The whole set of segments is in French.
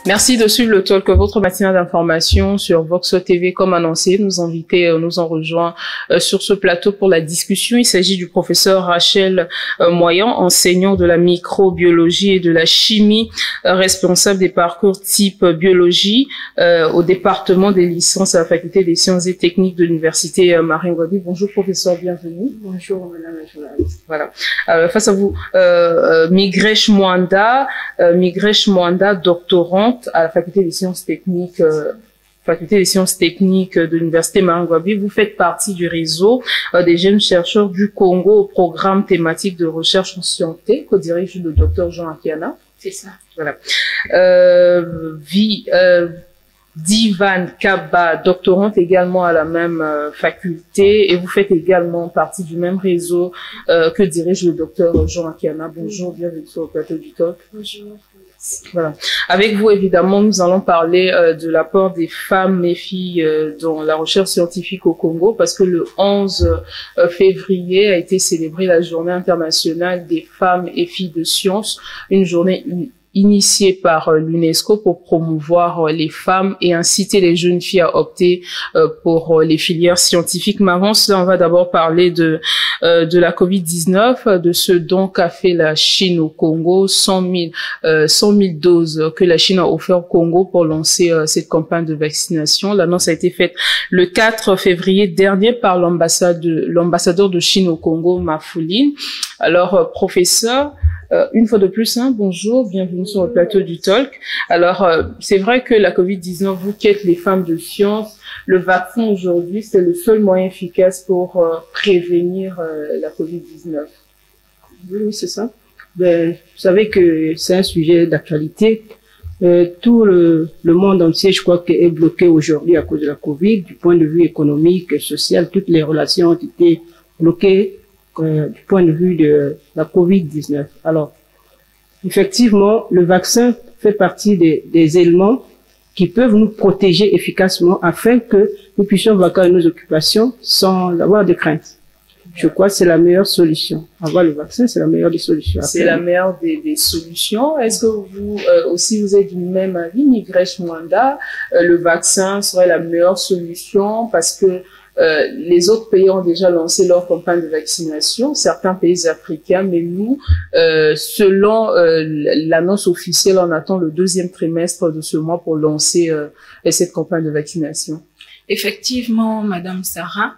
Merci de suivre le talk, votre matinale d'information sur Vox TV. Comme annoncé, nos invités nous ont rejoints sur ce plateau pour la discussion. Il s'agit du professeur Rachel Moyan, enseignant de la microbiologie et de la chimie, responsable des parcours type biologie au département des licences à la faculté des sciences et techniques de l'université Marine Ngouabi. Bonjour professeur, bienvenue. Bonjour madame la journaliste. Voilà. Face à vous, Migresh Mwanda, doctorante à la faculté des sciences techniques, de l'université Marine Ngouabi. Vous faites partie du réseau des jeunes chercheurs du Congo au programme thématique de recherche en santé que dirige le docteur Jean Akiana. C'est ça. Voilà. Divan Kaba, doctorante également à la même faculté, et vous faites également partie du même réseau que dirige le docteur Jean Akiana. Bonjour, bienvenue sur le plateau du talk. Bonjour. Voilà. Avec vous, évidemment, nous allons parler de l'apport des femmes et filles dans la recherche scientifique au Congo, parce que le 11 février a été célébrée la Journée internationale des femmes et filles de sciences, une journée initiée par l'UNESCO pour promouvoir les femmes et inciter les jeunes filles à opter pour les filières scientifiques. Mais avant cela, on va d'abord parler de la Covid-19, de ce don qu'a fait la Chine au Congo, 100 000 doses que la Chine a offert au Congo pour lancer cette campagne de vaccination. L'annonce a été faite le 4 février dernier par l'ambassadeur de Chine au Congo, Mafulin. Alors, professeur, une fois de plus, bonjour, bienvenue sur le plateau du talk. Alors, c'est vrai que la Covid-19 vous quête les femmes de science. Le vaccin aujourd'hui, c'est le seul moyen efficace pour prévenir la Covid-19. Oui, c'est ça. Ben, vous savez que c'est un sujet d'actualité. Tout le monde entier, je crois, est bloqué aujourd'hui à cause de la Covid. Du point de vue économique, social, toutes les relations ont été bloquées du point de vue de la Covid-19. Alors, effectivement, le vaccin fait partie des éléments qui peuvent nous protéger efficacement afin que nous puissions vaquer nos occupations sans avoir de crainte. Je crois que c'est la meilleure solution. Avoir le vaccin, c'est la meilleure des solutions. C'est la meilleure des solutions. Est-ce que vous aussi vous êtes du même avis, Migresh Mwanda, le vaccin serait la meilleure solution parce que les autres pays ont déjà lancé leur campagne de vaccination, certains pays africains, mais nous, selon l'annonce officielle, on attend le deuxième trimestre de ce mois pour lancer cette campagne de vaccination. Effectivement, Madame Sarah,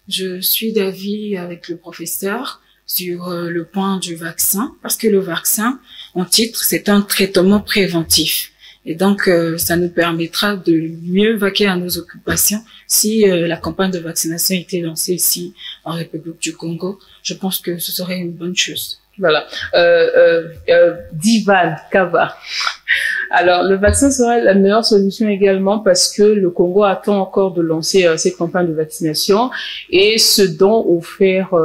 je suis d'avis avec le professeur sur le point du vaccin, parce que le vaccin, en titre, c'est un traitement préventif. Et donc, ça nous permettra de mieux vaquer à nos occupations. Si la campagne de vaccination était lancée ici en République du Congo, je pense que ce serait une bonne chose. Voilà. Divan Kaba. Alors, le vaccin serait la meilleure solution également parce que le Congo attend encore de lancer cette campagne de vaccination et ce don offert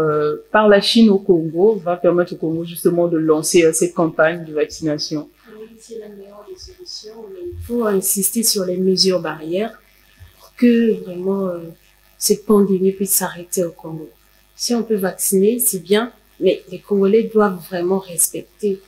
par la Chine au Congo va permettre au Congo justement de lancer cette campagne de vaccination. C'est la meilleure des solutions, mais il faut insister sur les mesures barrières pour que vraiment cette pandémie puisse s'arrêter au Congo. Si on peut vacciner, c'est bien, mais les Congolais doivent vraiment respecter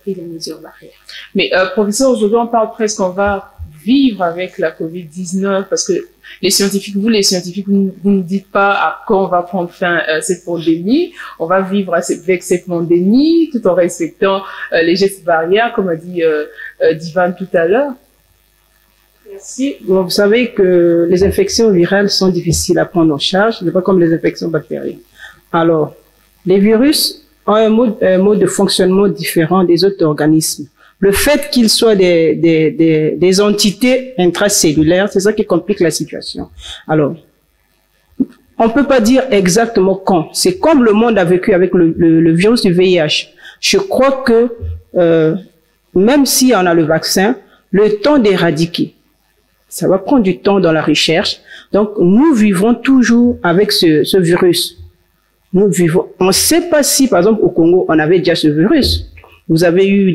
les mesures barrières. Mais professeur, aujourd'hui on parle presque qu'on va vivre avec la Covid-19 parce que les scientifiques, vous ne dites pas à quand on va prendre fin cette pandémie. On va vivre avec cette pandémie tout en respectant les gestes barrières, comme a dit Divan tout à l'heure. Merci. Bon, vous savez que les infections virales sont difficiles à prendre en charge, ce n'est pas comme les infections bactériennes. Alors, les virus ont un mode de fonctionnement différent des autres organismes. Le fait qu'ils soient des entités intracellulaires, c'est ça qui complique la situation. Alors, on peut pas dire exactement quand. C'est comme le monde a vécu avec le virus du VIH. Je crois que même si on a le vaccin, le temps d'éradiquer, ça va prendre du temps dans la recherche. Donc, nous vivons toujours avec ce virus. Nous vivons. On ne sait pas si, par exemple, au Congo, on avait déjà ce virus. Vous avez eu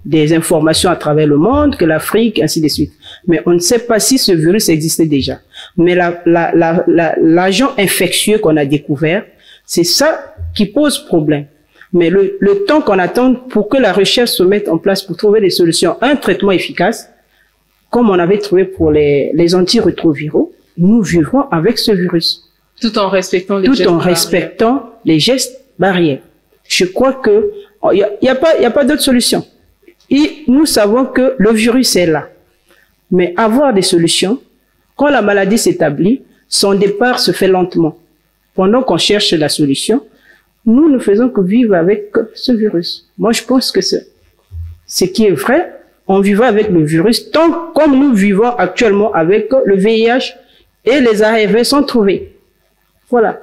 des informations à travers le monde, que l'Afrique, ainsi de suite. Mais on ne sait pas si ce virus existait déjà. Mais l'agent infectieux qu'on a découvert, c'est ça qui pose problème. Mais le temps qu'on attend pour que la recherche se mette en place pour trouver des solutions, un traitement efficace, comme on avait trouvé pour les antirétroviraux, nous vivons avec ce virus. Tout en respectant les gestes barrières. Je crois que il y a pas d'autre solution. Et nous savons que le virus est là. Mais avoir des solutions, quand la maladie s'établit, son départ se fait lentement. Pendant qu'on cherche la solution, nous ne faisons que vivre avec ce virus. Moi, je pense que ce qui est vrai, on vivra avec le virus tant comme nous vivons actuellement avec le VIH et les ARV sont trouvés. Voilà.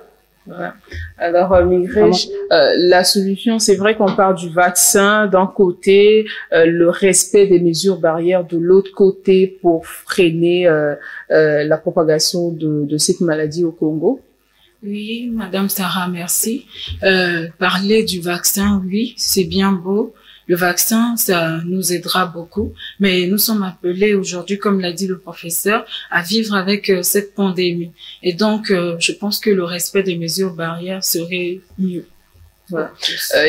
Voilà. Alors, Migrèche, la solution, c'est vrai qu'on parle du vaccin d'un côté, le respect des mesures barrières de l'autre côté pour freiner la propagation de cette maladie au Congo. Oui, Madame Sarah, merci. Parler du vaccin, oui, c'est bien beau. Le vaccin, ça nous aidera beaucoup, mais nous sommes appelés aujourd'hui, comme l'a dit le professeur, à vivre avec cette pandémie. Et donc, je pense que le respect des mesures barrières serait mieux. Voilà.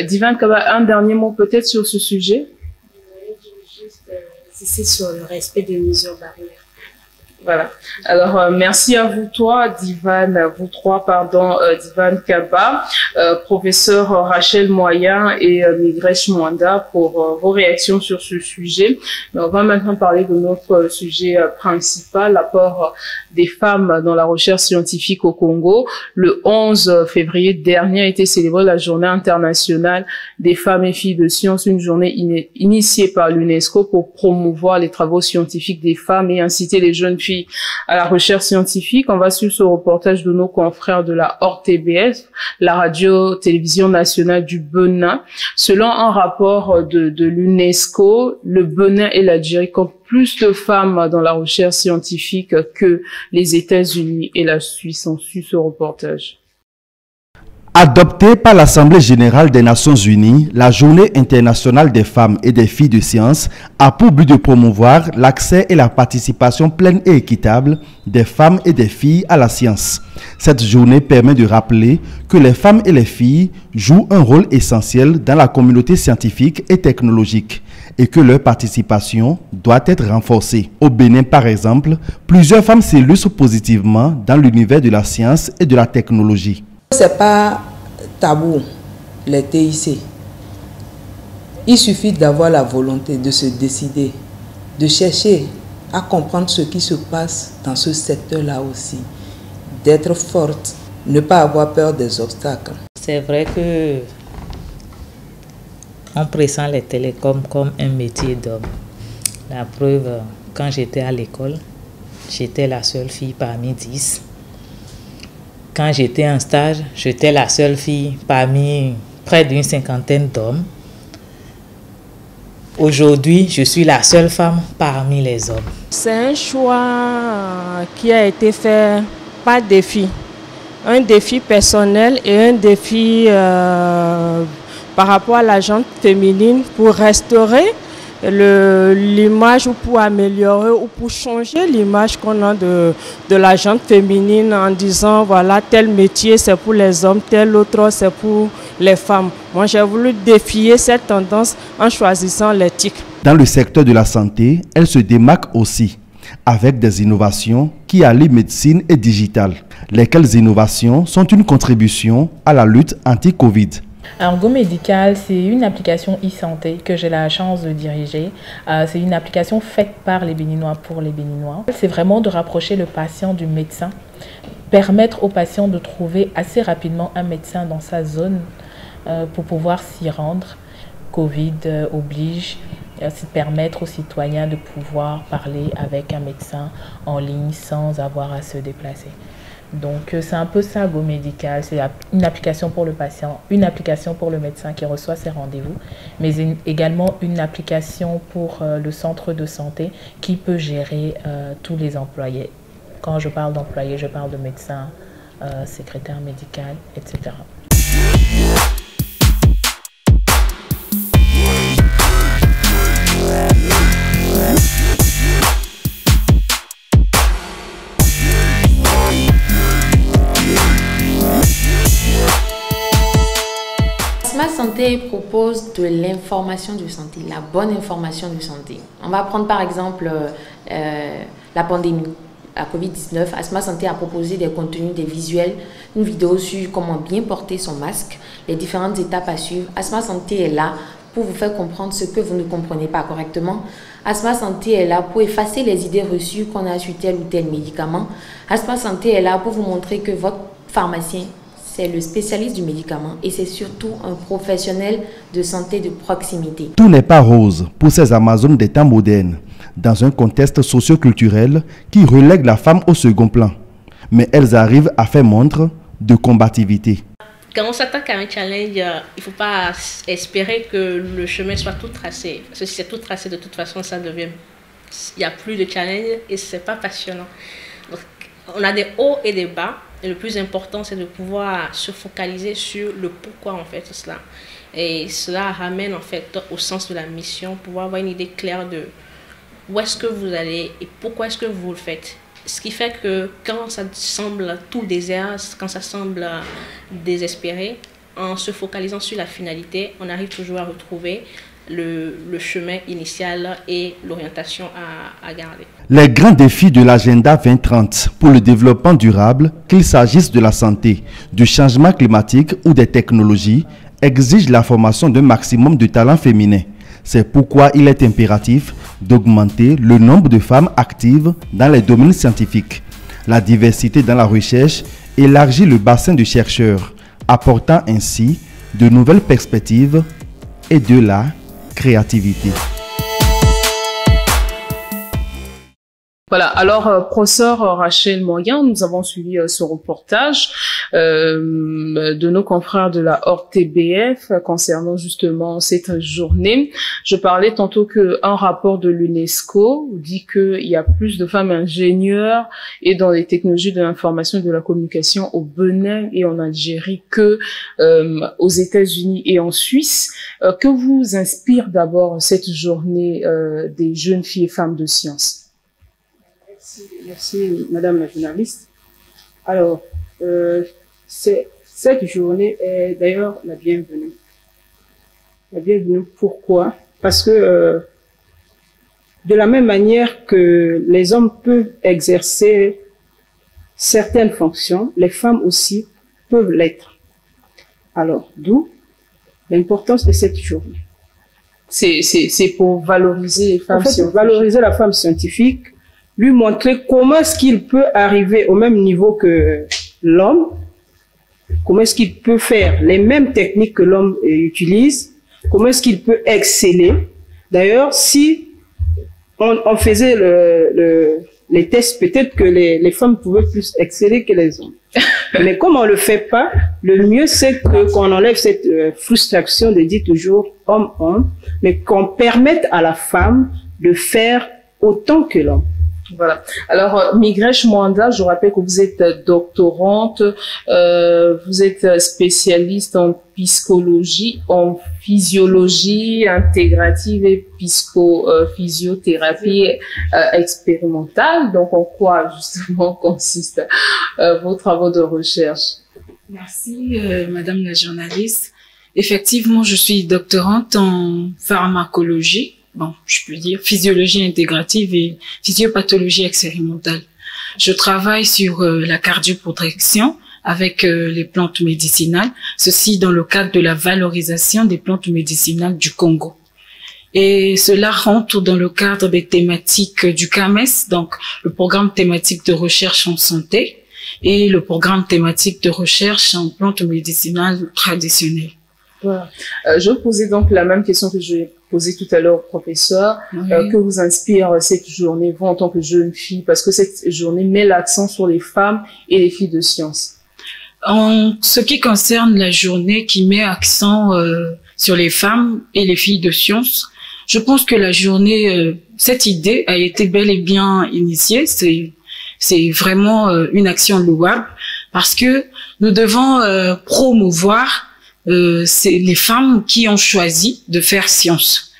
Divane Kaba, un dernier mot peut-être sur ce sujet? Juste insister sur le respect des mesures barrières. Voilà. Alors, merci à vous trois, Divane Kaba, professeur Rachel Moyen et Migrèche Mwanda pour vos réactions sur ce sujet. Mais on va maintenant parler de notre sujet principal, l'apport des femmes dans la recherche scientifique au Congo. Le 11 février dernier a été célébrée la Journée internationale des femmes et filles de sciences, une journée initiée par l'UNESCO pour promouvoir les travaux scientifiques des femmes et inciter les jeunes filles à la recherche scientifique. On va suivre ce reportage de nos confrères de la ORTBS, la radio-télévision nationale du Bénin. Selon un rapport de l'UNESCO, le Bénin et l'Algérie comptent plus de femmes dans la recherche scientifique que les États-Unis et la Suisse. On suit ce reportage. Adoptée par l'Assemblée générale des Nations unies, la Journée internationale des femmes et des filles de sciences a pour but de promouvoir l'accès et la participation pleine et équitable des femmes et des filles à la science. Cette journée permet de rappeler que les femmes et les filles jouent un rôle essentiel dans la communauté scientifique et technologique et que leur participation doit être renforcée. Au Bénin, par exemple, plusieurs femmes s'illustrent positivement dans l'univers de la science et de la technologie. C'est pas tabou, les TIC. Il suffit d'avoir la volonté de se décider, de chercher à comprendre ce qui se passe dans ce secteur-là aussi, d'être forte, ne pas avoir peur des obstacles. C'est vrai que on pressent les télécoms comme un métier d'homme. La preuve, quand j'étais à l'école, j'étais la seule fille parmi 10. Quand j'étais en stage, j'étais la seule fille parmi près d'une cinquantaine d'hommes. Aujourd'hui, je suis la seule femme parmi les hommes. C'est un choix qui a été fait par défi. Un défi personnel et un défi par rapport à la gente féminine pour restaurer l'image ou pour améliorer ou pour changer l'image qu'on a de la gente féminine en disant voilà tel métier c'est pour les hommes, tel autre c'est pour les femmes. Moi j'ai voulu défier cette tendance en choisissant l'éthique. Dans le secteur de la santé, elle se démarque aussi avec des innovations qui allient médecine et digital, lesquelles innovations sont une contribution à la lutte anti-Covid. Alors, Go Médical, c'est une application e-santé que j'ai la chance de diriger. C'est une application faite par les Béninois pour les Béninois. C'est vraiment de rapprocher le patient du médecin, permettre au patient de trouver assez rapidement un médecin dans sa zone pour pouvoir s'y rendre. Covid oblige, c'est permettre aux citoyens de pouvoir parler avec un médecin en ligne sans avoir à se déplacer. Donc, c'est un peu ça, Go Médical. C'est une application pour le patient, une application pour le médecin qui reçoit ses rendez-vous, mais également une application pour le centre de santé qui peut gérer tous les employés. Quand je parle d'employés, je parle de médecin, secrétaire médical, etc. Santé propose de l'information de santé, la bonne information de santé. On va prendre par exemple la pandémie, la Covid-19. Asma Santé a proposé des contenus, des visuels, une vidéo sur comment bien porter son masque, les différentes étapes à suivre. Asma Santé est là pour vous faire comprendre ce que vous ne comprenez pas correctement. Asma Santé est là pour effacer les idées reçues qu'on a sur tel ou tel médicament. Asma Santé est là pour vous montrer que votre pharmacien, c'est le spécialiste du médicament et c'est surtout un professionnel de santé de proximité. Tout n'est pas rose pour ces Amazones des temps modernes, dans un contexte socio-culturel qui relègue la femme au second plan. Mais elles arrivent à faire montre de combativité. Quand on s'attaque à un challenge, il ne faut pas espérer que le chemin soit tout tracé. Parce que si c'est tout tracé, de toute façon, ça devient... Il n'y a plus de challenge et ce n'est pas passionnant. Donc, on a des hauts et des bas. Et le plus important, c'est de pouvoir se focaliser sur le pourquoi on fait tout cela. Et cela ramène en fait au sens de la mission, pouvoir avoir une idée claire de où est-ce que vous allez et pourquoi est-ce que vous le faites. Ce qui fait que quand ça semble tout désert, quand ça semble désespéré, en se focalisant sur la finalité, on arrive toujours à retrouver le chemin initial et l'orientation à garder. Les grands défis de l'agenda 2030 pour le développement durable, qu'il s'agisse de la santé, du changement climatique ou des technologies, exigent la formation d'un maximum de talents féminins. C'est pourquoi il est impératif d'augmenter le nombre de femmes actives dans les domaines scientifiques. La diversité dans la recherche élargit le bassin de chercheurs, apportant ainsi de nouvelles perspectives et de la créativité. Voilà, alors professeur Rachel Morgan, nous avons suivi ce reportage de nos confrères de la ORTBF concernant justement cette journée. Je parlais tantôt qu'un rapport de l'UNESCO dit qu'il y a plus de femmes ingénieures et dans les technologies de l'information et de la communication au Bénin et en Algérie que aux États-Unis et en Suisse. Que vous inspire d'abord cette journée des jeunes filles et femmes de sciences? Merci, Madame la journaliste. Alors, cette journée est d'ailleurs la bienvenue. La bienvenue, pourquoi? Parce que de la même manière que les hommes peuvent exercer certaines fonctions, les femmes aussi peuvent l'être. Alors, d'où l'importance de cette journée. C'est pour valoriser les femmes scientifiques. Valoriser la femme scientifique, lui montrer comment est-ce qu'il peut arriver au même niveau que l'homme, comment est-ce qu'il peut faire les mêmes techniques que l'homme utilise, comment est-ce qu'il peut exceller. D'ailleurs, si on faisait les tests, peut-être que les femmes pouvaient plus exceller que les hommes. Mais comme on le fait pas, le mieux c'est qu'on enlève cette frustration de dire toujours homme-homme, mais qu'on permette à la femme de faire autant que l'homme. Voilà. Alors, Migresh Mwanda, je rappelle que vous êtes doctorante, vous êtes spécialiste en psychologie, en physiologie intégrative et physiothérapie expérimentale. Donc, en quoi justement consistent vos travaux de recherche? Merci, Madame la journaliste. Effectivement, je suis doctorante en pharmacologie. Bon, je peux dire physiologie intégrative et physiopathologie expérimentale. Je travaille sur la cardioprotection avec les plantes médicinales, ceci dans le cadre de la valorisation des plantes médicinales du Congo. Et cela rentre dans le cadre des thématiques du CAMES, donc le programme thématique de recherche en santé et le programme thématique de recherche en plantes médicinales traditionnelles. Voilà. Je vais poser donc la même question que je vais poser tout à l'heure au professeur. Oui. Que vous inspire cette journée, vous en tant que jeune fille, parce que cette journée met l'accent sur les femmes et les filles de science. En ce qui concerne la journée qui met accent sur les femmes et les filles de science, je pense que la journée, cette idée a été bel et bien initiée. C'est vraiment une action louable parce que nous devons promouvoir c'est les femmes qui ont choisi de faire science.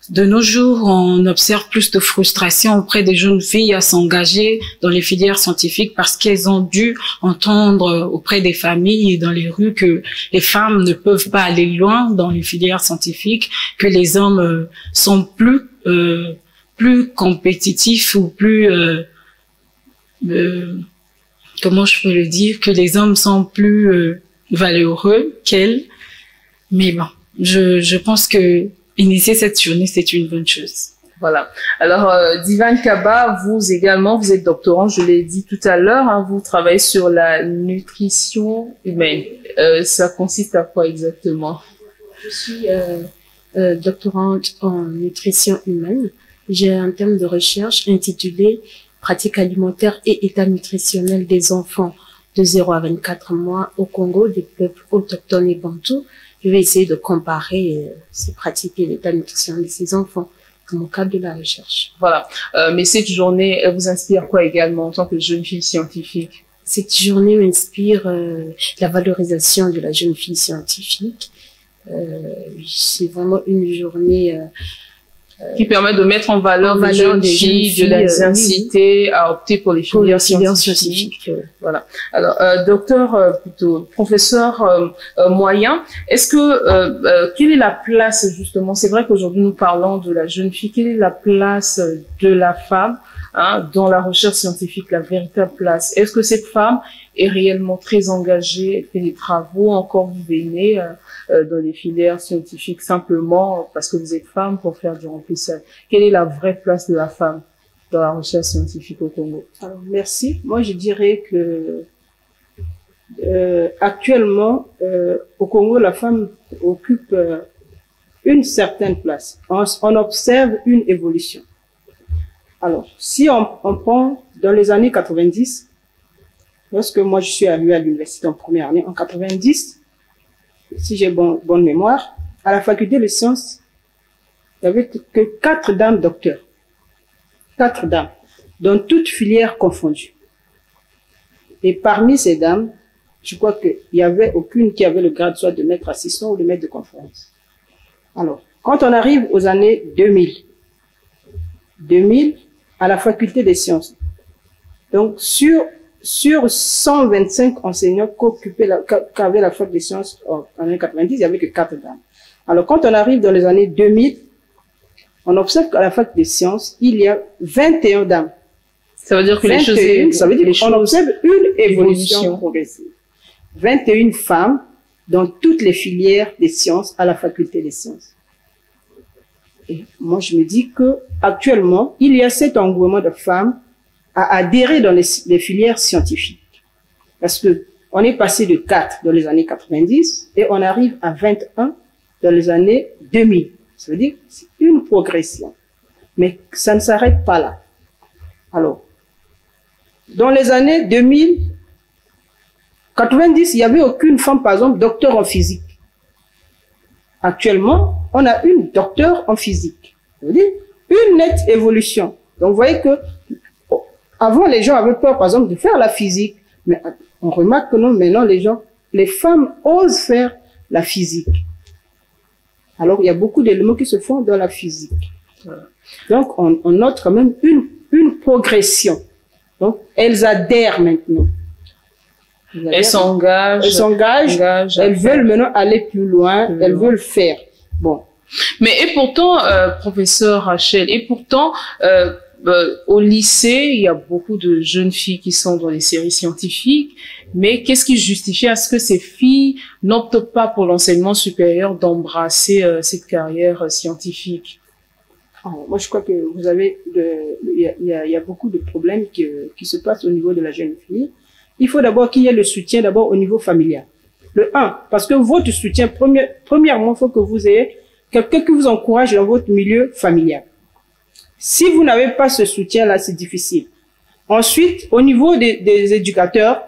de nos jours, on observe plus de frustration auprès des jeunes filles à s'engager dans les filières scientifiques parce qu'elles ont dû entendre auprès des familles et dans les rues que les femmes ne peuvent pas aller loin dans les filières scientifiques, que les hommes sont plus compétitifs ou plus comment je peux le dire, que les hommes sont plus valeureux qu'elles. Mais bon, je pense que initier cette journée, c'est une bonne chose. Voilà. Alors, Divane Kaba, vous également, vous êtes doctorant, je l'ai dit tout à l'heure, hein, vous travaillez sur la nutrition humaine. Ça consiste à quoi exactement? Je suis doctorante en nutrition humaine. J'ai un thème de recherche intitulé « Pratiques alimentaires et état nutritionnel des enfants de 0 à 24 mois au Congo des peuples autochtones et bantous ». Je vais essayer de comparer ces pratiques et l'état nutritionnel de ces enfants dans le cadre de la recherche. Voilà. Mais cette journée, elle vous inspire quoi également en tant que jeune fille scientifique? Cette journée m'inspire la valorisation de la jeune fille scientifique. C'est vraiment une journée qui permet de mettre en valeur les jeunes filles, de les inciter à opter pour les filières scientifiques. Voilà. Alors, professeur Moyen, est-ce que quelle est la place justement? C'est vrai qu'aujourd'hui nous parlons de la jeune fille. Quelle est la place de la femme dans la recherche scientifique, la véritable place? Est-ce que cette femme est réellement très engagée, elle fait des travaux, encore vous venez dans les filières scientifiques simplement parce que vous êtes femme pour faire du remplissage? Quelle est la vraie place de la femme dans la recherche scientifique au Congo? Alors, merci. Moi, je dirais que actuellement, au Congo, la femme occupe une certaine place. On observe une évolution. Alors, si on prend dans les années 90, lorsque moi je suis arrivée à l'université en première année, en 90, si j'ai bonne mémoire, à la faculté de sciences, il n'y avait que 4 dames docteurs. 4 dames, dans toutes filières confondues. Et parmi ces dames, je crois qu'il n'y avait aucune qui avait le grade soit de maître assistant ou de maître de conférence. Alors, quand on arrive aux années 2000, à la faculté des sciences, donc sur 125 enseignants qu'avait la fac des sciences en années 90, il n'y avait que 4 dames. Alors, quand on arrive dans les années 2000, on observe qu'à la fac des sciences, il y a 21 dames. Ça veut dire que ça veut dire qu'on observe une évolution progressive. 21 femmes dans toutes les filières des sciences à la faculté des sciences. Et moi, je me dis que actuellement, il y a cet engouement de femmes à adhérer dans les filières scientifiques. Parce que on est passé de 4 dans les années 90 et on arrive à 21 dans les années 2000. Ça veut dire que c'est une progression. Mais ça ne s'arrête pas là. Alors, dans les années 90, il n'y avait aucune femme, par exemple, docteur en physique. Actuellement, on a une docteure en physique. Ça veut dire une nette évolution. Donc, vous voyez que avant, les gens avaient peur, par exemple, de faire la physique. Mais on remarque que non, maintenant, les femmes osent faire la physique. Alors, il y a beaucoup d'éléments qui se font dans la physique. Donc, on note quand même une progression. Donc, elles adhèrent maintenant. Elles s'engagent. Elles veulent maintenant aller plus loin. Elles veulent faire. Bon. Mais et pourtant, professeur Rachel, au lycée, il y a beaucoup de jeunes filles qui sont dans les séries scientifiques, mais qu'est-ce qui justifie à ce que ces filles n'optent pas pour l'enseignement supérieur d'embrasser cette carrière scientifique? Moi, je crois que il y a beaucoup de problèmes qui se passent au niveau de la jeune fille. Il faut d'abord qu'il y ait le soutien d'abord au niveau familial. Le 1, parce que votre soutien, premièrement, il faut que vous ayez quelqu'un qui vous encourage dans votre milieu familial. Si vous n'avez pas ce soutien-là, c'est difficile. Ensuite, au niveau des éducateurs,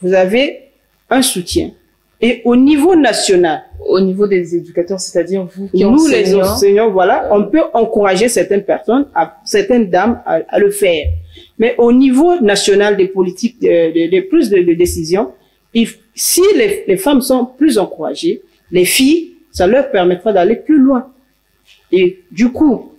vous avez un soutien. Et au niveau national, au niveau des éducateurs, c'est-à-dire vous qui nous, les enseignants, voilà, on peut encourager certaines personnes, certaines dames à le faire. Mais au niveau national des politiques, de plus de décisions, si les femmes sont plus encouragées, les filles, ça leur permettra d'aller plus loin. Et du coup,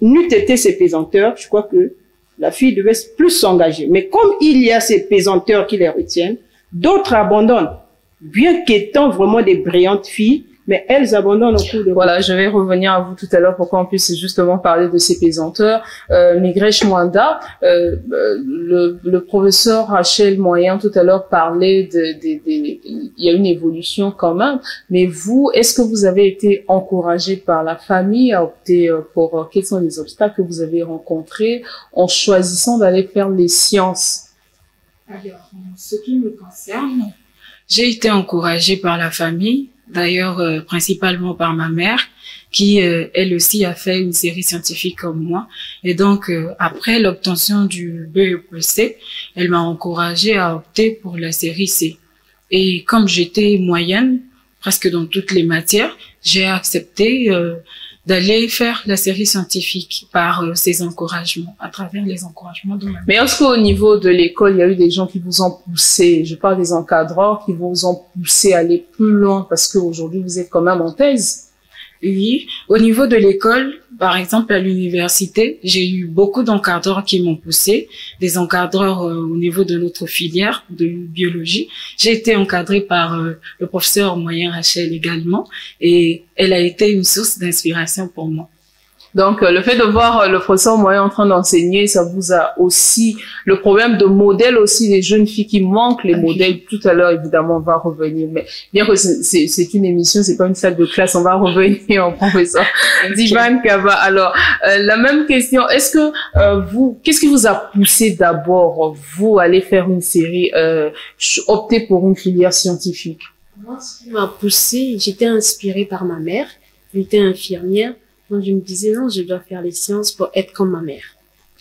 n'eût été ces pesanteurs, je crois que la fille devait plus s'engager. Mais comme il y a ces pesanteurs qui les retiennent, d'autres abandonnent. Bien qu'étant vraiment des brillantes filles, mais elles abandonnent au cours de... Voilà, je vais revenir à vous tout à l'heure pour qu'on puisse justement parler de ces pesanteurs. Migresh Mwanda, le professeur Rachel Moyen tout à l'heure parlait il y a une évolution quand même, mais vous, est-ce que vous avez été encouragé par la famille à opter pour quels sont les obstacles que vous avez rencontrés en choisissant d'aller faire les sciences? Alors, en ce qui me concerne, j'ai été encouragée par la famille, d'ailleurs principalement par ma mère, qui elle aussi a fait une série scientifique comme moi. Et donc, après l'obtention du BEPC, elle m'a encouragée à opter pour la série C. Et comme j'étais moyenne, presque dans toutes les matières, j'ai accepté d'aller faire la série scientifique par ces encouragements, à travers les encouragements de ma mère. Mais est-ce qu'au niveau de l'école, il y a eu des gens qui vous ont poussé, je parle des encadreurs, qui vous ont poussé à aller plus loin parce qu'aujourd'hui vous êtes quand même en thèse? Oui, au niveau de l'école, par exemple à l'université, j'ai eu beaucoup d'encadreurs qui m'ont poussé, des encadreurs au niveau de notre filière de biologie. J'ai été encadrée par le professeur Moyen Rachel également, et elle a été une source d'inspiration pour moi. Donc, le fait de voir le professeur Moyen en train d'enseigner, ça vous a aussi, le problème de modèle aussi des jeunes filles qui manquent les modèles. Tout à l'heure, évidemment, on va revenir. Mais bien que c'est une émission, c'est pas une salle de classe, on va revenir au professeur Divan Kaba. Alors, la même question. Est-ce que qu'est-ce qui vous a poussé d'abord, vous, aller faire une série, opter pour une filière scientifique? Moi, ce qui m'a poussée, j'étais inspirée par ma mère. Elle était infirmière. Donc, je me disais, non, je dois faire les sciences pour être comme ma mère.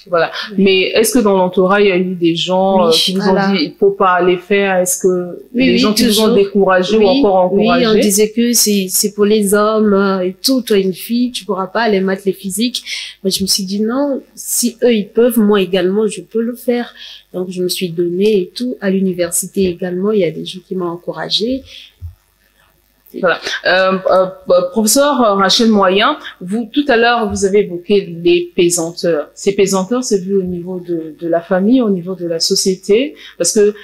Voilà. Oui. Mais est-ce que dans l'entourage, il y a eu des gens qui vous ont dit, il faut pas aller faire? Est-ce que des gens qui vous ont découragé ou encore encouragé? Oui, on disait que c'est pour les hommes et tout. Toi, une fille, tu pourras pas les maths, les physiques. Moi, je me suis dit, non, si eux, ils peuvent, moi également, je peux le faire. Donc, je me suis donnée et tout. À l'université également, il y a des gens qui m'ont encouragée. Voilà. Professeur Rachel Moyen, vous, tout à l'heure, vous avez évoqué les pesanteurs. Ces pesanteurs, c'est vu au niveau de la famille, au niveau de la société, parce que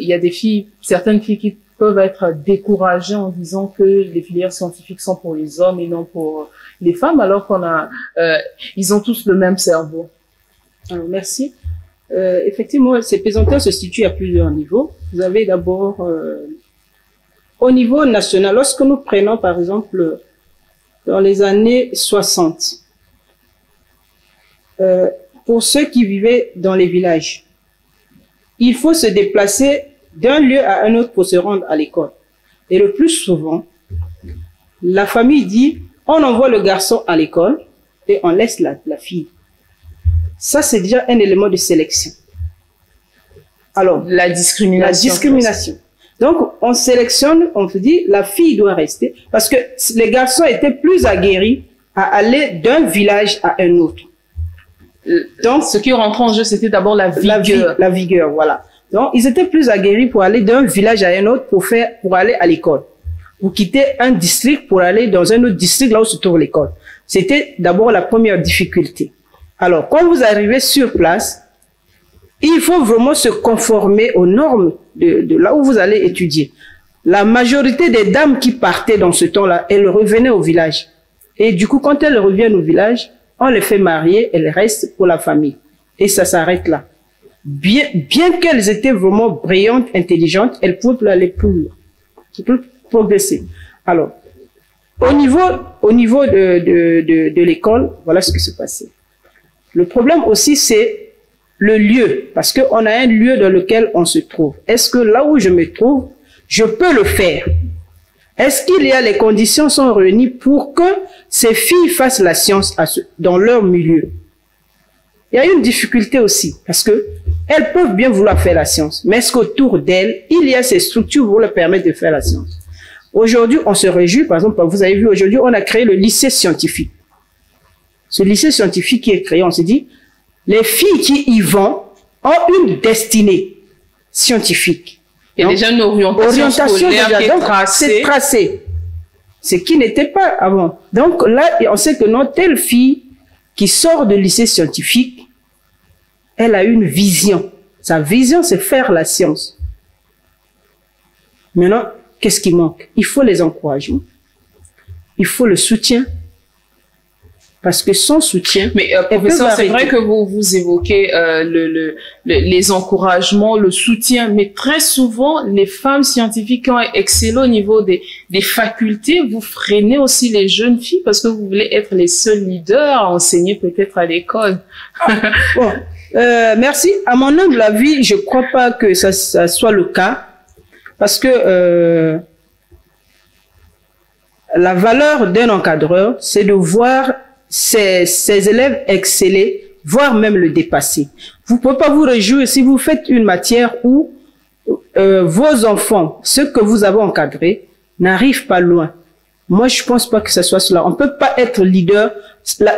il y a des filles, certaines filles qui peuvent être découragées en disant que les filières scientifiques sont pour les hommes et non pour les femmes, alors ils ont tous le même cerveau. Alors, merci. Effectivement, ces pesanteurs se situent à plusieurs niveaux. Vous avez d'abord au niveau national, lorsque nous prenons par exemple dans les années 60, pour ceux qui vivaient dans les villages, il faut se déplacer d'un lieu à un autre pour se rendre à l'école. Et le plus souvent, la famille dit, on envoie le garçon à l'école et on laisse la fille. Ça, c'est déjà un élément de sélection. Alors, la discrimination. Donc, on sélectionne, on se dit, la fille doit rester, parce que les garçons étaient plus aguerris à aller d'un village à un autre. Donc, ce qui rentre en jeu, c'était d'abord la vigueur. La vigueur, voilà. Donc, ils étaient plus aguerris pour aller d'un village à un autre pour aller à l'école. Pour quitter un district pour aller dans un autre district là où se trouve l'école. C'était d'abord la première difficulté. Alors, quand vous arrivez sur place, il faut vraiment se conformer aux normes de là où vous allez étudier. La majorité des dames qui partaient dans ce temps-là, elles revenaient au village. Et du coup, quand elles reviennent au village, on les fait marier, elles restent pour la famille. Et ça s'arrête là. Bien qu'elles étaient vraiment brillantes, intelligentes, elles pouvaient plus aller plus loin. Elles peuvent progresser. Alors, au niveau de l'école, voilà ce qui se passait. Le problème aussi, c'est le lieu, parce qu'on a un lieu dans lequel on se trouve. Est-ce que là où je me trouve, je peux le faire? Est-ce qu'il y a les conditions sont réunies pour que ces filles fassent la science dans leur milieu? Il y a une difficulté aussi, parce que elles peuvent bien vouloir faire la science, mais est-ce qu'autour d'elles, il y a ces structures pour leur permettre de faire la science? Aujourd'hui, on se réjouit, par exemple, vous avez vu, aujourd'hui, on a créé le lycée scientifique. Ce lycée scientifique qui est créé, on s'est dit, les filles qui y vont ont une destinée scientifique. Il y a déjà une orientation scolaire qui est tracée. ce qui n'était pas avant. Donc là, on sait que non, telle fille qui sort de lycée scientifique, elle a une vision. Sa vision, c'est faire la science. Maintenant, qu'est-ce qui manque? Il faut les encouragements. Il faut le soutien. Parce que sans soutien... Mais professeur, c'est vrai que vous évoquez les encouragements, le soutien, mais très souvent, les femmes scientifiques qui ont excellé au niveau des facultés, vous freinez aussi les jeunes filles parce que vous voulez être les seuls leaders à enseigner peut-être à l'école. Bon, merci. À mon humble avis, je ne crois pas que ça soit le cas parce que la valeur d'un encadreur, c'est de voir ses élèves exceller, voire même le dépasser. Vous ne pouvez pas vous réjouir si vous faites une matière où vos enfants, ceux que vous avez encadrés, n'arrivent pas loin. Moi, je ne pense pas que ce soit cela. On ne peut pas être leader.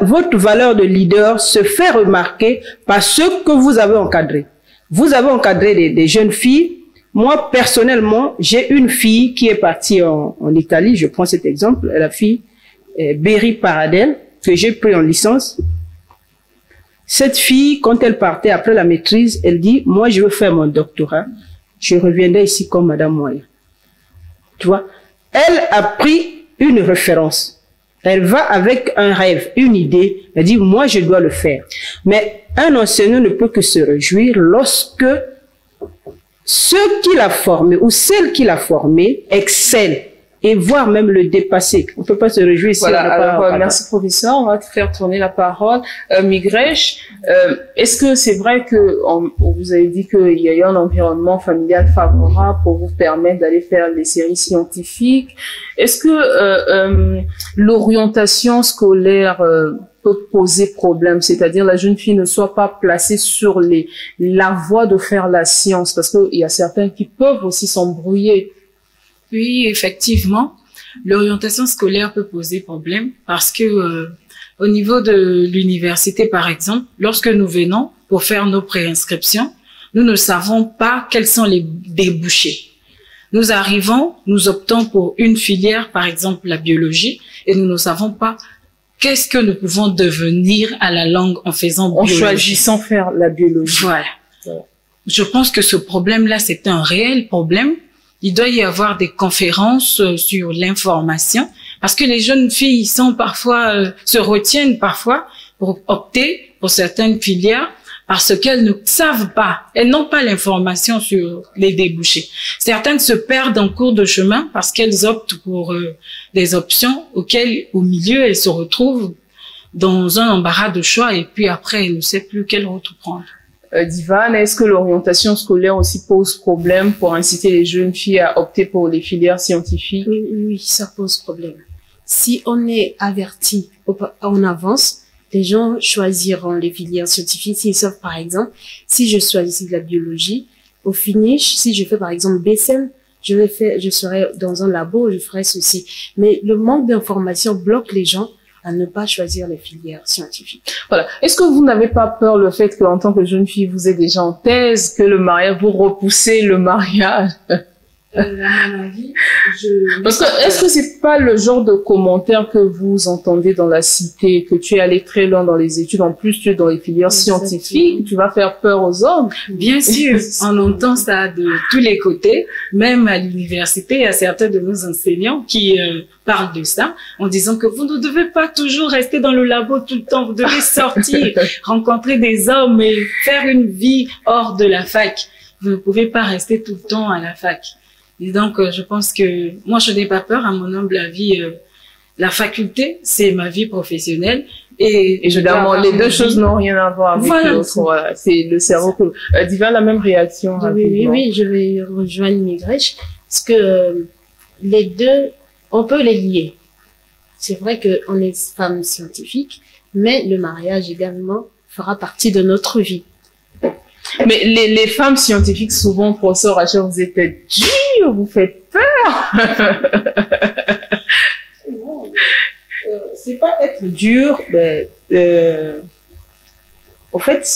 Votre valeur de leader se fait remarquer par ceux que vous avez encadrés. Vous avez encadré des jeunes filles. Moi, personnellement, j'ai une fille qui est partie en Italie. Je prends cet exemple. La fille Berry Paradel, que j'ai pris en licence. Cette fille, quand elle partait après la maîtrise, elle dit, moi, je veux faire mon doctorat. Je reviendrai ici comme Madame Moya. Tu vois? Elle a pris une référence. Elle va avec un rêve, une idée. Elle dit, moi, je dois le faire. Mais un enseignant ne peut que se réjouir lorsque ceux qui l'a formé ou celle qui l'a formé excellent et voire même le dépasser. On ne peut pas se réjouir si voilà, on n'a pas... Alors, merci professeur, on va te faire tourner la parole. Migresh, est-ce que c'est vrai que vous avez dit qu'il y a eu un environnement familial favorable pour vous permettre d'aller faire les séries scientifiques? Est-ce que l'orientation scolaire peut poser problème, c'est-à-dire la jeune fille ne soit pas placée sur la voie de faire la science, parce qu'il y a certains qui peuvent aussi s'embrouiller. Oui, effectivement, l'orientation scolaire peut poser problème parce que au niveau de l'université, par exemple, lorsque nous venons pour faire nos préinscriptions, nous ne savons pas quels sont les débouchés. Nous arrivons, nous optons pour une filière, par exemple la biologie, et nous ne savons pas qu'est-ce que nous pouvons devenir à la langue en faisant biologie. En choisissant faire la biologie. Voilà. Je pense que ce problème-là, c'est un réel problème. Il doit y avoir des conférences sur l'information parce que les jeunes filles sont parfois, se retiennent parfois pour opter pour certaines filières parce qu'elles ne savent pas, elles n'ont pas l'information sur les débouchés. Certaines se perdent en cours de chemin parce qu'elles optent pour des options auxquelles, au milieu, elles se retrouvent dans un embarras de choix et puis après, elles ne savent plus quelle route prendre. Divan, est-ce que l'orientation scolaire aussi pose problème pour inciter les jeunes filles à opter pour les filières scientifiques? Oui, ça pose problème. Si on est averti en avance, les gens choisiront les filières scientifiques. S'ils savent, par exemple, si je choisis la biologie, au finish, si je fais par exemple BSM, je serai dans un labo, je ferai ceci. Mais le manque d'information bloque les gens à ne pas choisir les filières scientifiques. Voilà. Est-ce que vous n'avez pas peur le fait qu'en tant que jeune fille, vous êtes déjà en thèse, que le mariage, vous repoussez le mariage? À mon avis, parce que est-ce que c'est pas le genre de commentaire que vous entendez dans la cité, que tu es allé très loin dans les études, en plus tu es dans les filières scientifiques, tu vas faire peur aux hommes? Bien sûr, on entend ça de tous les côtés, même à l'université, il y a certains de nos enseignants qui parlent de ça, en disant que vous ne devez pas toujours rester dans le labo tout le temps, vous devez sortir, rencontrer des hommes et faire une vie hors de la fac. Vous ne pouvez pas rester tout le temps à la fac. Et donc, je pense que moi, je n'ai pas peur, à mon humble avis. La faculté, c'est ma vie professionnelle. Et évidemment, les deux choses n'ont rien à voir avec l'autre. Voilà, c'est le cerveau que... Diva, la même réaction. Oui, je vais rejoindre Migresh. Parce que les deux, on peut les lier. C'est vrai qu'on est femme scientifique, mais le mariage également fera partie de notre vie. Mais les femmes scientifiques, souvent, professeur Rachel, vous êtes dur, vous faites peur. C'est pas être dur, mais en fait,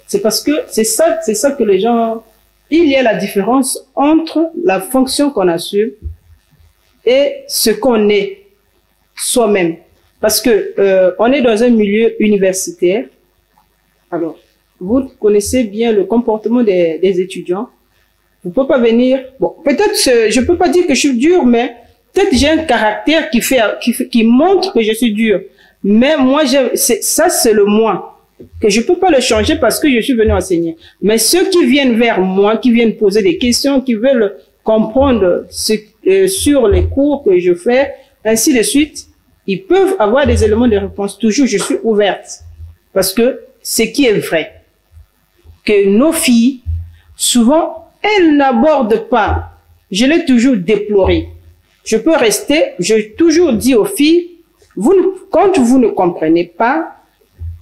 c'est parce que c'est ça que les gens... Il y a la différence entre la fonction qu'on assume et ce qu'on est soi-même. Parce que on est dans un milieu universitaire. Alors, vous connaissez bien le comportement des étudiants. Vous ne pouvez pas venir... Bon, peut-être, je ne peux pas dire que je suis dur, mais peut-être j'ai un caractère qui montre que je suis dur. Mais moi, ça, c'est le moi. Que je ne peux pas le changer parce que je suis venu enseigner. Mais ceux qui viennent vers moi, qui viennent poser des questions, qui veulent comprendre sur les cours que je fais, ainsi de suite, ils peuvent avoir des éléments de réponse. Toujours, je suis ouverte. Parce que ce qui est vrai, que nos filles, souvent, elles n'abordent pas. Je l'ai toujours déploré. Je peux rester, j'ai toujours dit aux filles, quand vous ne comprenez pas,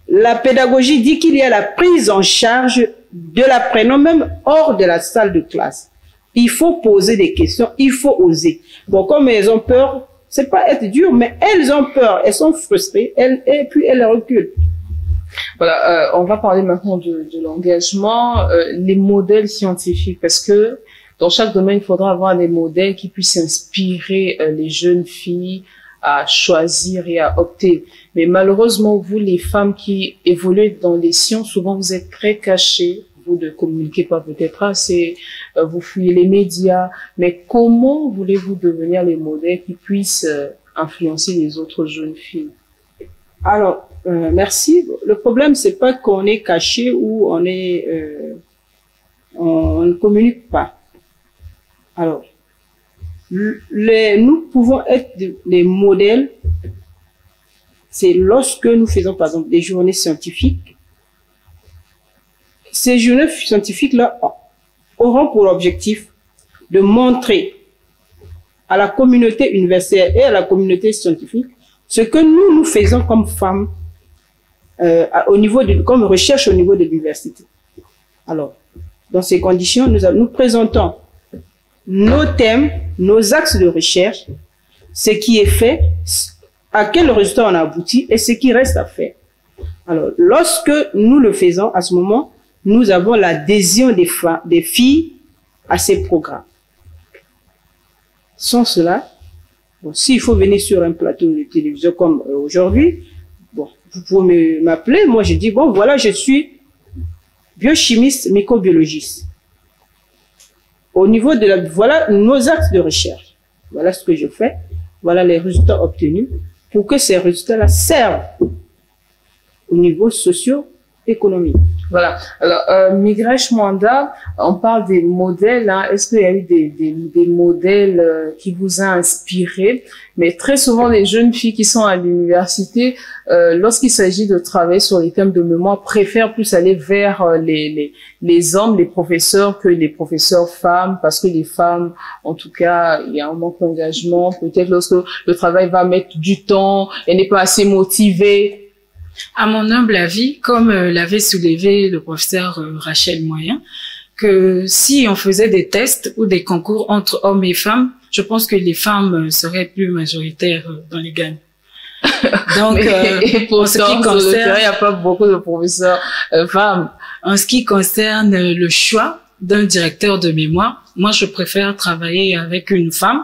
la pédagogie dit qu'il y a la prise en charge de l'apprenant, même hors de la salle de classe. Il faut poser des questions, il faut oser. Bon, comme elles ont peur, c'est pas être dur, mais elles ont peur, elles sont frustrées, et puis elles reculent. Voilà, on va parler maintenant de l'engagement, les modèles scientifiques, parce que dans chaque domaine, il faudra avoir des modèles qui puissent inspirer les jeunes filles à choisir et à opter. Mais malheureusement, vous, les femmes qui évoluez dans les sciences, souvent vous êtes très cachées, vous ne communiquez pas peut-être assez, vous fuyez les médias, mais comment voulez-vous devenir les modèles qui puissent influencer les autres jeunes filles? Alors, merci. Le problème, c'est pas qu'on est caché ou on ne communique pas. Alors, nous pouvons être des modèles. C'est lorsque nous faisons, par exemple, des journées scientifiques. Ces journées scientifiques-là auront pour objectif de montrer à la communauté universitaire et à la communauté scientifique ce que nous faisons comme femmes comme recherche au niveau de l'université. Alors, dans ces conditions, nous présentons nos thèmes, nos axes de recherche, ce qui est fait, à quel résultat on a abouti et ce qui reste à faire. Alors, lorsque nous le faisons, à ce moment, nous avons l'adhésion des filles à ces programmes. Sans cela, bon, s'il faut venir sur un plateau de télévision comme aujourd'hui, bon, vous pouvez m'appeler, moi je dis, bon, voilà, je suis biochimiste, microbiologiste. Au niveau de voilà nos axes de recherche. Voilà ce que je fais. Voilà les résultats obtenus pour que ces résultats-là servent au niveau socio-économique. Voilà. Alors, Migresh Mwanda, on parle des modèles. Hein. Est-ce qu'il y a eu des modèles qui vous ont inspiré? Mais très souvent, les jeunes filles qui sont à l'université, lorsqu'il s'agit de travailler sur les thèmes de mémoire, préfèrent plus aller vers les hommes, les professeurs, que les professeurs femmes, parce que les femmes, en tout cas, il y a un manque d'engagement. Peut-être lorsque le travail va mettre du temps, elle n'est pas assez motivée. À mon humble avis, comme l'avait soulevé le professeur Rachel Moyen, que si on faisait des tests ou des concours entre hommes et femmes, je pense que les femmes seraient plus majoritaires dans les gangs. Donc, et pour ce qui concerne, il n'y a pas beaucoup de professeurs femmes. En ce qui concerne le choix d'un directeur de mémoire, moi, je préfère travailler avec une femme.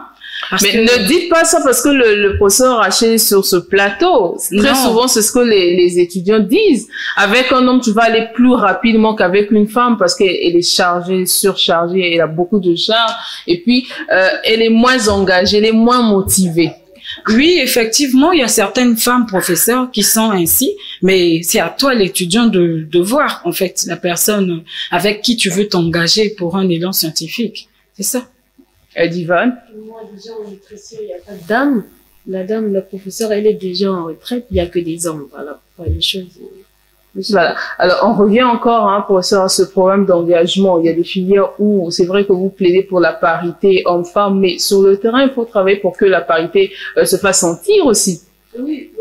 Mais ne dites pas ça parce que le professeur Rachel est sur ce plateau. Très souvent, c'est ce que les étudiants disent. Avec un homme, tu vas aller plus rapidement qu'avec une femme parce qu'elle est chargée, surchargée, elle a beaucoup de charges. Et puis, elle est moins engagée, elle est moins motivée. Oui, effectivement, il y a certaines femmes professeurs qui sont ainsi, mais c'est à toi, l'étudiant, de voir, en fait, la personne avec qui tu veux t'engager pour un élan scientifique. C'est ça. Divan? Moi, déjà en nutrition, il n'y a pas de dame. La professeure, elle est déjà en retraite, il n'y a que des hommes. Voilà, les choses. Voilà. Alors, on revient encore, hein, professeur, à ce problème d'engagement. Il y a des filières où c'est vrai que vous plaidez pour la parité homme-femme, mais sur le terrain, il faut travailler pour que la parité se fasse sentir aussi. Oui,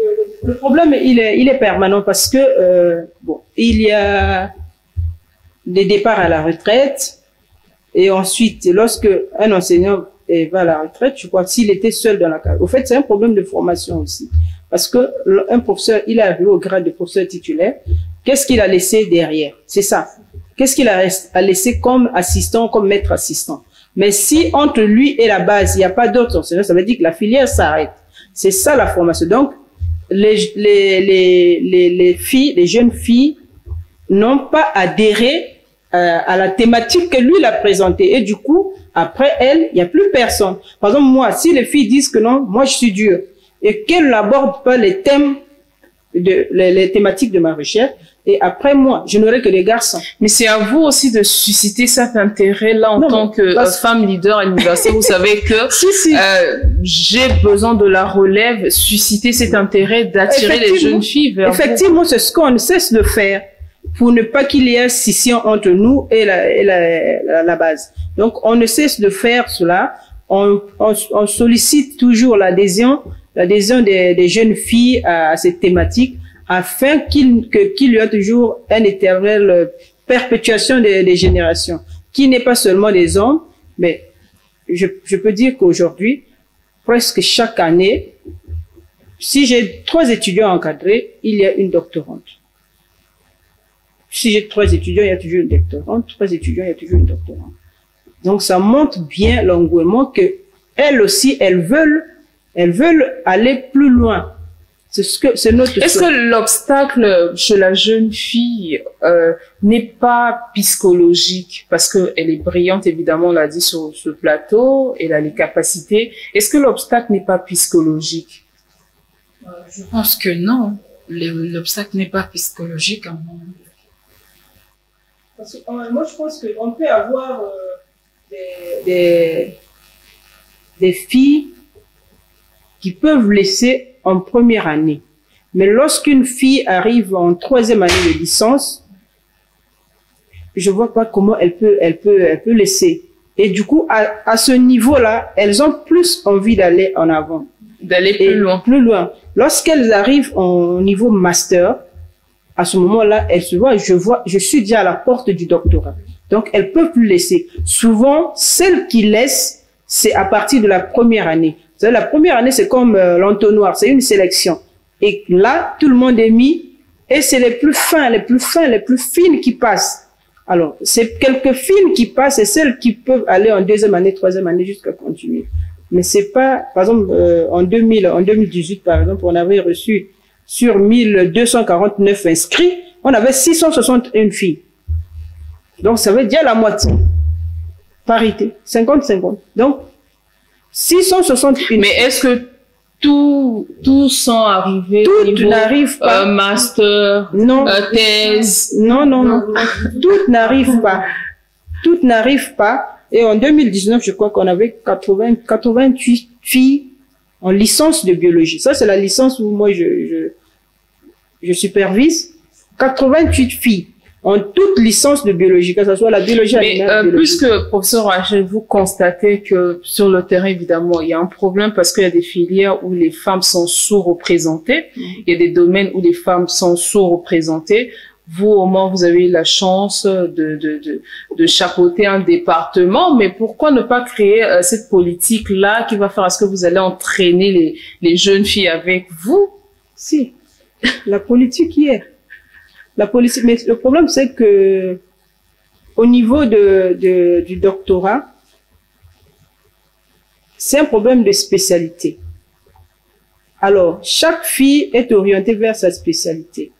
le problème, il est permanent parce que, bon, il y a des départs à la retraite. Et ensuite, lorsque un enseignant va à la retraite, je crois, s'il était seul dans la classe. Au fait, c'est un problème de formation aussi. Parce que un professeur, il est arrivé au grade de professeur titulaire. Qu'est-ce qu'il a laissé derrière? C'est ça. Qu'est-ce qu'il a laissé comme assistant, comme maître assistant? Mais si entre lui et la base, il n'y a pas d'autres enseignants, ça veut dire que la filière s'arrête. C'est ça la formation. Donc, les filles, les jeunes filles n'ont pas adhéré à la thématique que lui l'a présentée. Et du coup, après elle, il n'y a plus personne. Par exemple, moi, si les filles disent que non, moi je suis dure, et qu'elles n'abordent pas les thèmes, les thématiques de ma recherche, et après moi, je n'aurai que des garçons. Mais c'est à vous aussi de susciter cet intérêt-là en tant que femme leader à l'université. Vous savez que j'ai besoin de la relève, susciter cet intérêt d'attirer les jeunes filles vers Effectivement, c'est ce qu'on ne cesse de faire pour ne pas qu'il y ait scission entre nous et la base. Donc, on ne cesse de faire cela. On sollicite toujours l'adhésion des jeunes filles à cette thématique, afin qu'il y ait toujours une éternelle perpétuation des générations, qui n'est pas seulement des hommes, mais je peux dire qu'aujourd'hui, presque chaque année, si j'ai 3 étudiants encadrés, il y a une doctorante. Si j'ai 3 étudiants, il y a toujours une doctorante. 3 étudiants, il y a toujours une doctorante. Donc, ça montre bien l'engouement que elles aussi, elles veulent aller plus loin. C'est notre Est-ce que l'obstacle chez la jeune fille n'est pas psychologique? Parce qu'elle est brillante, évidemment, on l'a dit sur ce plateau, elle a les capacités. Est-ce que l'obstacle n'est pas psychologique? Je pense que non. L'obstacle n'est pas psychologique. Parce que, moi, je pense qu'on peut avoir des filles qui peuvent laisser en première année. Mais lorsqu'une fille arrive en 3e année de licence, je vois pas comment elle peut laisser. Et du coup, à ce niveau-là, elles ont plus envie d'aller en avant. D'aller plus loin. Plus loin. Lorsqu'elles arrivent au niveau master, à ce moment-là, elles se voient, je suis déjà à la porte du doctorat. Donc, elles peuvent plus laisser. Souvent, celles qui laissent, c'est à partir de la première année. La première année, c'est comme l'entonnoir, c'est une sélection. Et là, tout le monde est mis, et c'est les plus fins, les plus fines qui passent. Alors, c'est quelques fines qui passent, et celles qui peuvent aller en 2e année, 3e année, jusqu'à continuer. Mais c'est pas, par exemple, en 2018, par exemple, on avait reçu sur 1249 inscrits, on avait 661 filles. Donc, ça veut dire la moitié. Parité, 50-50. Donc, 661. Mais est-ce que tous sont arrivés au niveau, n'arrive pas. Master, non. Thèse? Non. Toutes n'arrivent pas. Toutes n'arrivent pas. Et en 2019, je crois qu'on avait 88 filles en licence de biologie. Ça, c'est la licence où moi, je supervise. 88 filles en toute licence de biologie, que ce soit la biologie animale. Mais puisque, professeur Rachel, vous constatez que sur le terrain, évidemment, il y a un problème parce qu'il y a des filières où les femmes sont sous-représentées. Il y a des domaines où les femmes sont sous-représentées. Vous, au moins, vous avez eu la chance de chapeauter un département, mais pourquoi ne pas créer cette politique-là qui va faire à ce que vous allez entraîner les jeunes filles avec vous? Si, la politique y est. La politique, mais le problème, c'est que au niveau du doctorat, c'est un problème de spécialité. Alors, chaque fille est orientée vers sa spécialité.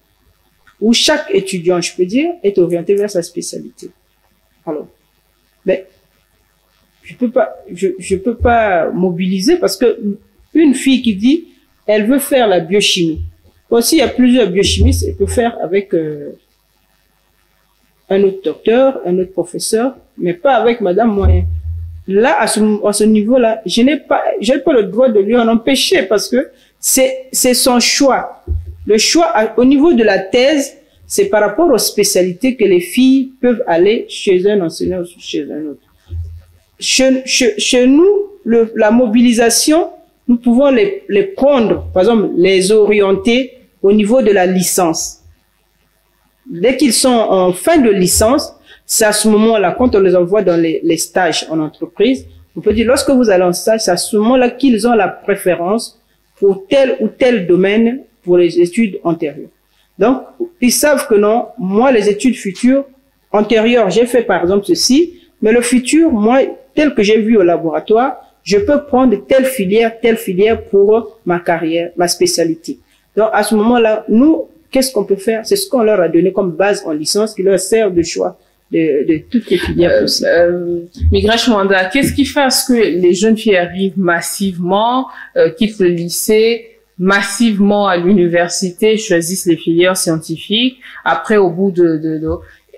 Ou chaque étudiant, je peux dire, est orienté vers sa spécialité. Alors, mais je peux pas mobiliser parce que une fille qui dit, elle veut faire la biochimie. Aussi, il y a plusieurs biochimistes, elle peut faire avec un autre docteur, un autre professeur, mais pas avec Madame Moyen. Là, à ce niveau-là, je n'ai pas le droit de lui en empêcher parce que c'est son choix. Le choix, au niveau de la thèse, c'est par rapport aux spécialités que les filles peuvent aller chez un enseignant ou chez un autre. Chez nous, la mobilisation, nous pouvons les prendre, par exemple, les orienter au niveau de la licence. Dès qu'ils sont en fin de licence, c'est à ce moment-là, quand on les envoie dans les stages en entreprise, on peut dire, lorsque vous allez en stage, c'est à ce moment-là qu'ils ont la préférence pour tel ou tel domaine pour les études antérieures. Donc, ils savent que non, moi, les études futures, antérieures, j'ai fait par exemple ceci, mais le futur, moi, tel que j'ai vu au laboratoire, je peux prendre telle filière pour ma carrière, ma spécialité. Donc, à ce moment-là, nous, qu'est-ce qu'on peut faire? C'est ce qu'on leur a donné comme base en licence qui leur sert de choix de toutes les filières possibles. Migrash Mwanda, qu'est-ce qui fait à ce que les jeunes filles arrivent massivement, quittent le lycée, massivement à l'université, choisissent les filières scientifiques, après au bout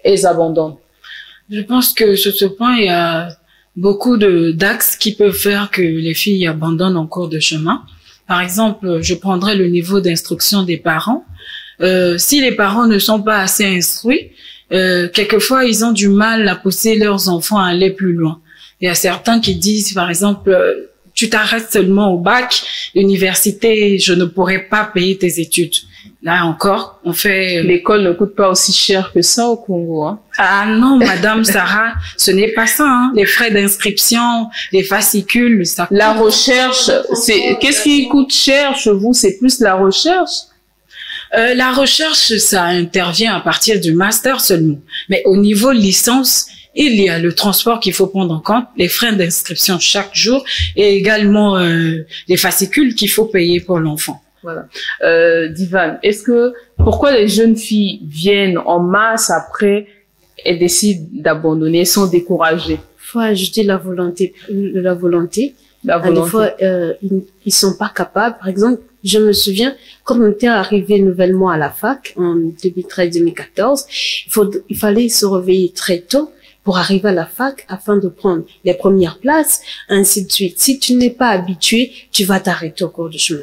elles abandonnent? Je pense que sur ce point, il y a beaucoup d'axes qui peuvent faire que les filles abandonnent en cours de chemin. Par exemple, je prendrais le niveau d'instruction des parents. Si les parents ne sont pas assez instruits, quelquefois ils ont du mal à pousser leurs enfants à aller plus loin. Il y a certains qui disent, par exemple, tu t'arrêtes seulement au bac, l'université, je ne pourrai pas payer tes études. Là encore, on fait... L'école ne coûte pas aussi cher que ça au Congo, hein? Ah non, Madame Sarah, ce n'est pas ça, hein. Les frais d'inscription, les fascicules, ça coûte... La recherche, qu'est-ce qui coûte cher chez vous? C'est plus la recherche? La recherche, ça intervient à partir du master seulement. Mais au niveau licence, il y a le transport qu'il faut prendre en compte, les frais d'inscription chaque jour et également les fascicules qu'il faut payer pour l'enfant. Voilà. Divan, pourquoi les jeunes filles viennent en masse après et décident d'abandonner, sont découragées? Faut ajouter la volonté. Des fois, ils sont pas capables. Par exemple, je me souviens, quand on était arrivé nouvellement à la fac, en 2013-2014, il fallait se réveiller très tôt pour arriver à la fac afin de prendre les premières places, ainsi de suite. Si tu n'es pas habitué, tu vas t'arrêter au cours du chemin.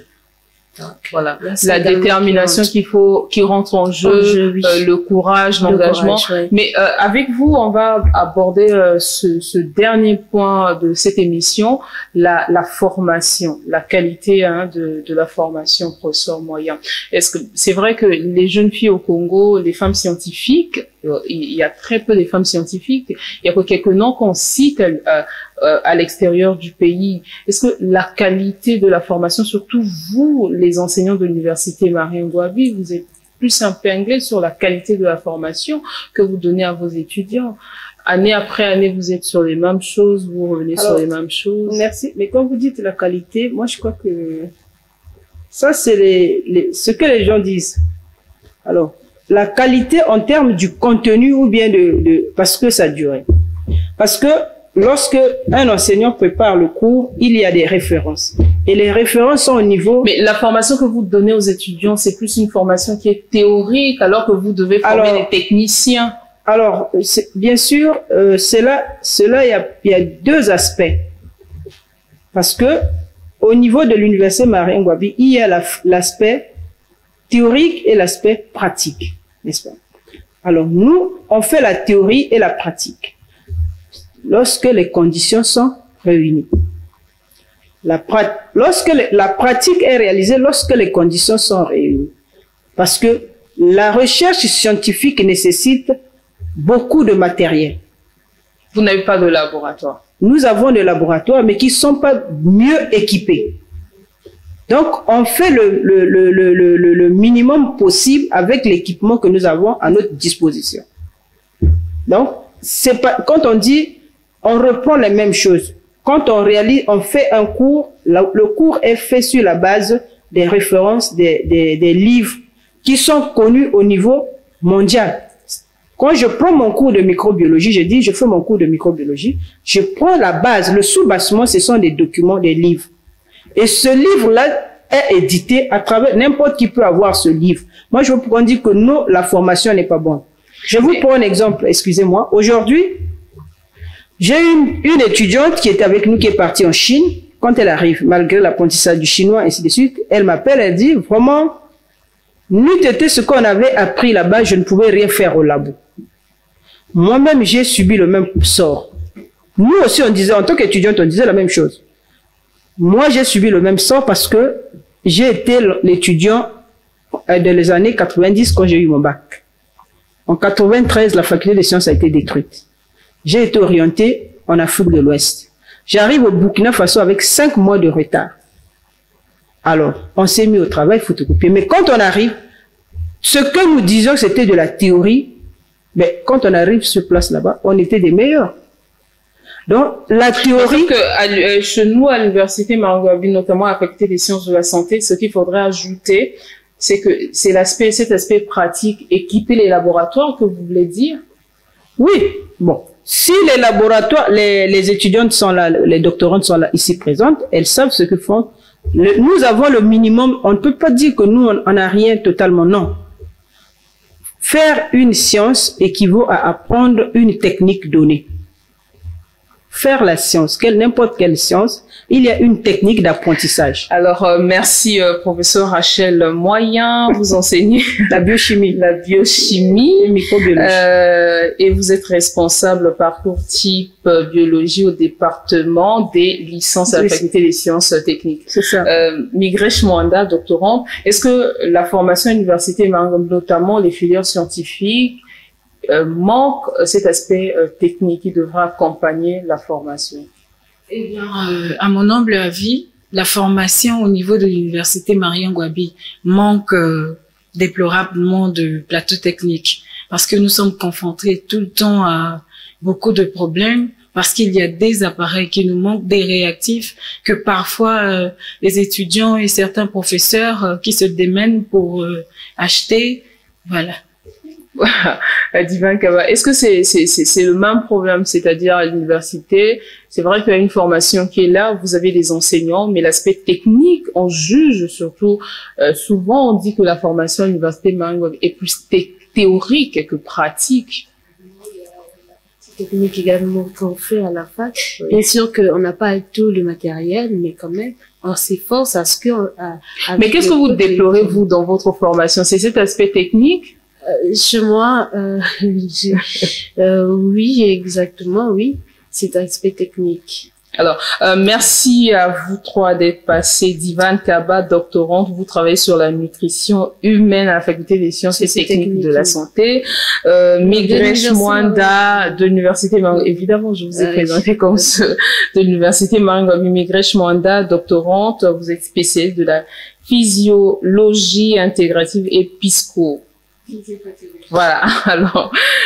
Donc, voilà, la détermination qui rentre en jeu, oui. Le courage, l'engagement. Ouais. Mais avec vous, on va aborder ce dernier point de cette émission, la formation, la qualité de la formation professeur moyen. Est-ce que c'est vrai que les jeunes filles au Congo, les femmes scientifiques, il y a très peu de femmes scientifiques, il y a que quelques noms qu'on cite à l'extérieur du pays. Est-ce que la qualité de la formation, surtout vous, les enseignants de l'université Marie-Ngouabi, vous êtes plus épinglés sur la qualité de la formation que vous donnez à vos étudiants? Année après année, vous êtes sur les mêmes choses, vous revenez sur les mêmes choses. Merci. Mais quand vous dites la qualité, moi je crois que ça c'est ce que les gens disent. Alors, la qualité en termes du contenu ou bien parce que ça durait. Parce que lorsque un enseignant prépare le cours, il y a des références. Et les références sont au niveau... Mais la formation que vous donnez aux étudiants, c'est plus une formation qui est théorique, alors que vous devez former des techniciens. Alors, bien sûr, il y a deux aspects. Parce que au niveau de l'université Marie-Ngouabi, il y a l'aspect théorique et l'aspect pratique, n'est-ce pas? Alors, nous, on fait la théorie et la pratique lorsque les conditions sont réunies. Lorsque la pratique est réalisée, lorsque les conditions sont réunies. Parce que la recherche scientifique nécessite beaucoup de matériel. Vous n'avez pas de laboratoire? Nous avons des laboratoires, mais qui ne sont pas mieux équipés. Donc, on fait le minimum possible avec l'équipement que nous avons à notre disposition. Donc, c'est pas, quand on dit, on reprend les mêmes choses. Quand on fait un cours, le cours est fait sur la base des références, des livres qui sont connus au niveau mondial. Quand je prends mon cours de microbiologie, je fais mon cours de microbiologie, je prends la base, le sous-bassement, ce sont des documents, des livres. Et ce livre-là est édité à travers, n'importe qui peut avoir ce livre. Moi, je vous dire que non, la formation n'est pas bonne. Je vous prends un exemple, excusez-moi. Aujourd'hui, j'ai une étudiante qui est avec nous, qui est partie en Chine. Quand elle arrive, malgré l'apprentissage du chinois, et ainsi de suite, elle m'appelle, elle dit, vraiment, n'eût été ce qu'on avait appris là-bas, je ne pouvais rien faire au labo. Moi-même, j'ai subi le même sort. Nous aussi, on disait, en tant qu'étudiante, on disait la même chose. Moi, j'ai subi le même sort parce que j'ai été l'étudiant dans les années 90 quand j'ai eu mon bac. En 93, la faculté des sciences a été détruite. J'ai été orienté en Afrique de l'Ouest. J'arrive au Burkina Faso avec 5 mois de retard. Alors, on s'est mis au travail, photocopier. Mais quand on arrive, ce que nous disions c'était de la théorie, mais quand on arrive sur place là-bas, on était des meilleurs. Donc, la théorie... Que chez nous, à l'université Marangouabi, notamment à la faculté des sciences de la santé, ce qu'il faudrait ajouter, c'est que c'est cet aspect pratique, équiper les laboratoires que vous voulez dire? Oui, bon. Si les laboratoires, les étudiantes sont là, les doctorantes sont là ici présentes, elles savent ce que font. Nous avons le minimum, on ne peut pas dire que nous, on n'a rien totalement, non. Faire une science équivaut à apprendre une technique donnée. Faire la science, n'importe quelle science, il y a une technique d'apprentissage. Alors, merci, professeur Rachel Moyen. Vous enseignez la biochimie. La biochimie. Et microbiologie. Et vous êtes responsable parcours type biologie au département des licences à la faculté des sciences techniques. C'est ça. Migresh Mwanda, doctorante. Est-ce que la formation à l'université, notamment les filières scientifiques, manque cet aspect technique qui devra accompagner la formation? Eh bien, à mon humble avis, la formation au niveau de l'université Marangouabi manque déplorablement de plateau technique parce que nous sommes confrontés tout le temps à beaucoup de problèmes parce qu'il y a des appareils qui nous manquent, des réactifs que parfois les étudiants et certains professeurs qui se démènent pour acheter, voilà. Divin Kaba, est-ce que c'est le même problème, c'est-à-dire à l'université, c'est vrai qu'il y a une formation qui est là, vous avez des enseignants, mais l'aspect technique, on juge surtout, souvent on dit que la formation à l'université est plus théorique que pratique. Technique également qu'on fait à la fac. Oui. Bien sûr qu'on n'a pas tout le matériel, mais quand même, on s'efforce à ce que... mais qu'est-ce que vous déplorez, vous, dans votre formation? C'est cet aspect technique? Chez moi, oui, exactement, oui. C'est un aspect technique. Alors, merci à vous trois d'être passés. Divan Kaba, doctorante, vous travaillez sur la nutrition humaine à la faculté des sciences et techniques de la santé. Migresh Mwanda de l'université évidemment, je vous ai présenté comme de l'université Marangouabi. Migresh Mwanda, doctorante, vous êtes spécialiste de la physiologie intégrative et pisco. Voilà.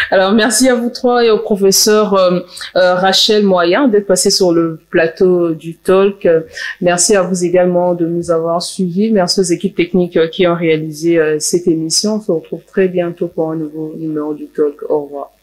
Alors merci à vous trois et au professeur Rachel Moyen d'être passé sur le plateau du talk. Merci à vous également de nous avoir suivis. Merci aux équipes techniques qui ont réalisé cette émission. On se retrouve très bientôt pour un nouveau numéro du talk. Au revoir.